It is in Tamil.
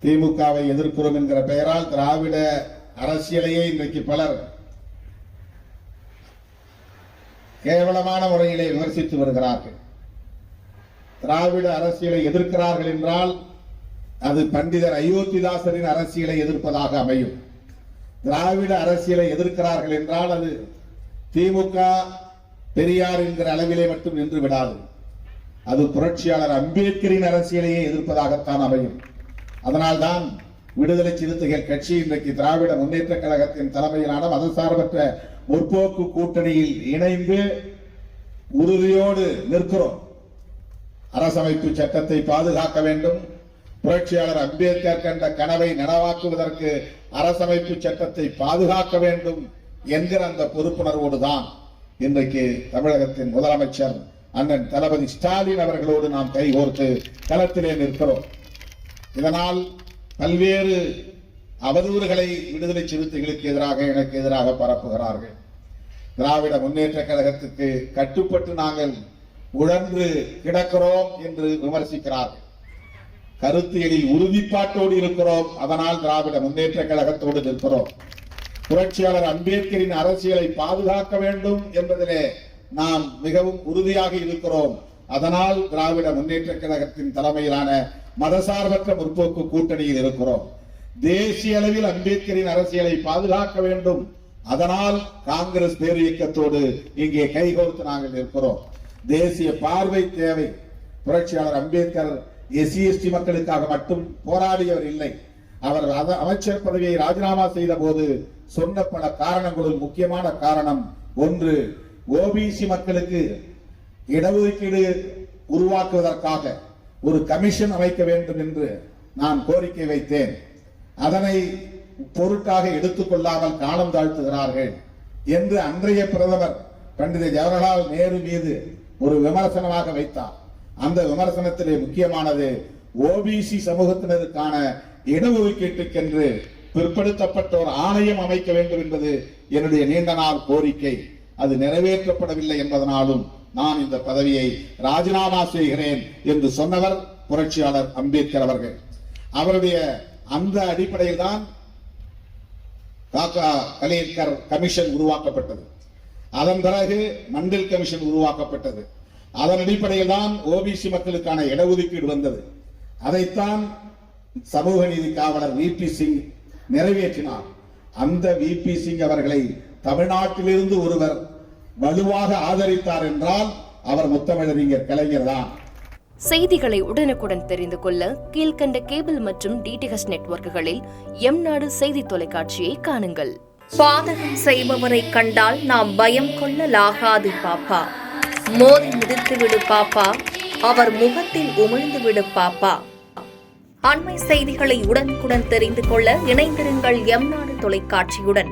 திமுகவை எதிர்க்கிறோம் என்கிற பெயரால் திராவிட அரசியலையே இன்றைக்கு பலர் கேவலமான முறையிலே விமர்சித்து வருகிறார்கள். திராவிட அரசியலை எதிர்க்கிறார்கள் என்றால் அது பண்டிதர் அயோத்திதாசரின் அரசியலை எதிர்ப்பதாக அமையும். திராவிட அரசியலை எதிர்க்கிறார்கள் என்றால் அது திமுக பெரியார் என்கிற அளவிலே மட்டும் நின்று விடாது. அது புரட்சியாளர் அம்பேத்கரின் அரசியலையே எதிர்ப்பதாகத்தான் அமையும். அதனால்தான் விடுதலை சிறுத்தைகள் கட்சி இன்றைக்கு திராவிட முன்னேற்ற கழகத்தின் தலைமையிலான மதசார்பற்ற முற்போக்கு கூட்டணியில் இணைந்து உறுதியோடு நிற்கிறோம். அரசமைப்பு சட்டத்தை பாதுகாக்க வேண்டும், புரட்சியாளர் அம்பேத்கர் கண்ட கனவை நனவாக்குவதற்கு அரசமைப்பு சட்டத்தை பாதுகாக்க வேண்டும் என்கிற அந்த பொறுப்புணர்வோடு தான் இன்றைக்கு தமிழகத்தின் முதலமைச்சர் அண்ணன் தளபதி ஸ்டாலின் அவர்களோடு நாம் கைகோர்த்து களத்திலே நிற்கிறோம். இதனால் பல்வேறு அவதூறுகளை விடுதலை சிறுத்தைகளுக்கு எதிராக எனக்கு எதிராக பரப்புகிறார்கள். திராவிட முன்னேற்ற கழகத்துக்கு கட்டுப்பட்டு நாங்கள் உழன்று கிடக்கிறோம் என்று விமர்சிக்கிறார்கள். கருத்தியலில் உறுதிப்பாட்டோடு இருக்கிறோம், அதனால் திராவிட முன்னேற்ற கழகத்தோடு நிற்கிறோம். புரட்சியாளர் அம்பேத்கரின் அரசியலை பாதுகாக்க வேண்டும் என்பதிலே நாம் மிகவும் உறுதியாக இருக்கிறோம், அதனால் திராவிட முன்னேற்ற கழகத்தின் தலைமையிலான மதசார்பற்ற முற்போக்கு கூட்டணியில் இருக்கிறோம். தேசிய அளவில் அம்பேத்கரின் அரசியலை பாதுகாக்க வேண்டும், அதனால் காங்கிரஸ் பேர் இயக்கத்தோடு இங்கே கைகோர்த்து நாங்கள் இருக்கிறோம். தேசிய பார்வை தேவை. புரட்சியாளர் அம்பேத்கர் எஸ்சி மக்களுக்காக மட்டும் போராடியவர் இல்லை. அவர் அமைச்சர் பதவியை ராஜினாமா செய்த போது சொன்ன பல காரணங்களுள் முக்கியமான காரணம் ஒன்று, ஓபிசி மக்களுக்கு இடஒதுக்கீடு உருவாக்குவதற்காக ஒரு கமிஷன் அமைக்க வேண்டும் என்று நான் கோரிக்கை வைத்தேன். அதனை பொருட்டாக எடுத்துக் கொள்ளாமல் காலம் தாழ்த்துகிறார்கள் என்று அன்றைய பிரதமர் பண்டித ஜவஹர்லால் நேரு மீது ஒரு விமர்சனமாக வைத்தார். அந்த விமர்சனத்திலே முக்கியமானது ஓபிசி சமூகத்தினருக்கான இடஒதுக்கீட்டுக்கென்று பிற்படுத்தப்பட்ட ஒரு ஆணையம் அமைக்க வேண்டும் என்பது என்னுடைய நீண்ட நாள் கோரிக்கை. அது நிறைவேற்றப்படவில்லை என்பதனாலும் நான் இந்த பதவியை ராஜினாமா செய்கிறேன் என்று சொன்னவர் புரட்சியாளர் அம்பேத்கர் அவர்கள். அவருடைய அந்த அடிப்படையில் தான் காக்கா கலேக்கர் கமிஷன் உருவாக்கப்பட்டது. அதன் பிறகு மண்டல் கமிஷன் உருவாக்கப்பட்டது. அதன் அடிப்படையில் தான் ஓபிசி மக்களுக்கான இடஒதுக்கீடு வந்தது. அதைத்தான் சமூக நீதி காவலர் விபி சிங் நிறைவேற்றினார். அந்த விபி சிங் அவர்களை தமிழ்நாட்டிலிருந்து ஒருவர் வலுவாக ஆதரித்தார் என்றால் அவர் முத்தமிழறிஞர் கலைஞர் தான். செய்திகளை உடனுக்குடன் தெரிந்து கொள்ள கீழ்கண்ட கேபிள் மற்றும் டிடிஎச் நெட்வொர்க்குகளில் எம்நாடு செய்தி தொலைக்காட்சியை காணுங்கள். பாதகம் செய்பவரை கண்டால் நாம் பயம் கொள்ளலாகாது பாப்பா. மோதி மிதித்து விடு பாப்பா, அவர் முகத்தில் உமிழ்ந்து விடு பாப்பா. அண்மை செய்திகளை உடனுக்குடன் தெரிந்து கொள்ள இணைந்திருங்கள் எம்நாடு தொலைக்காட்சியுடன்.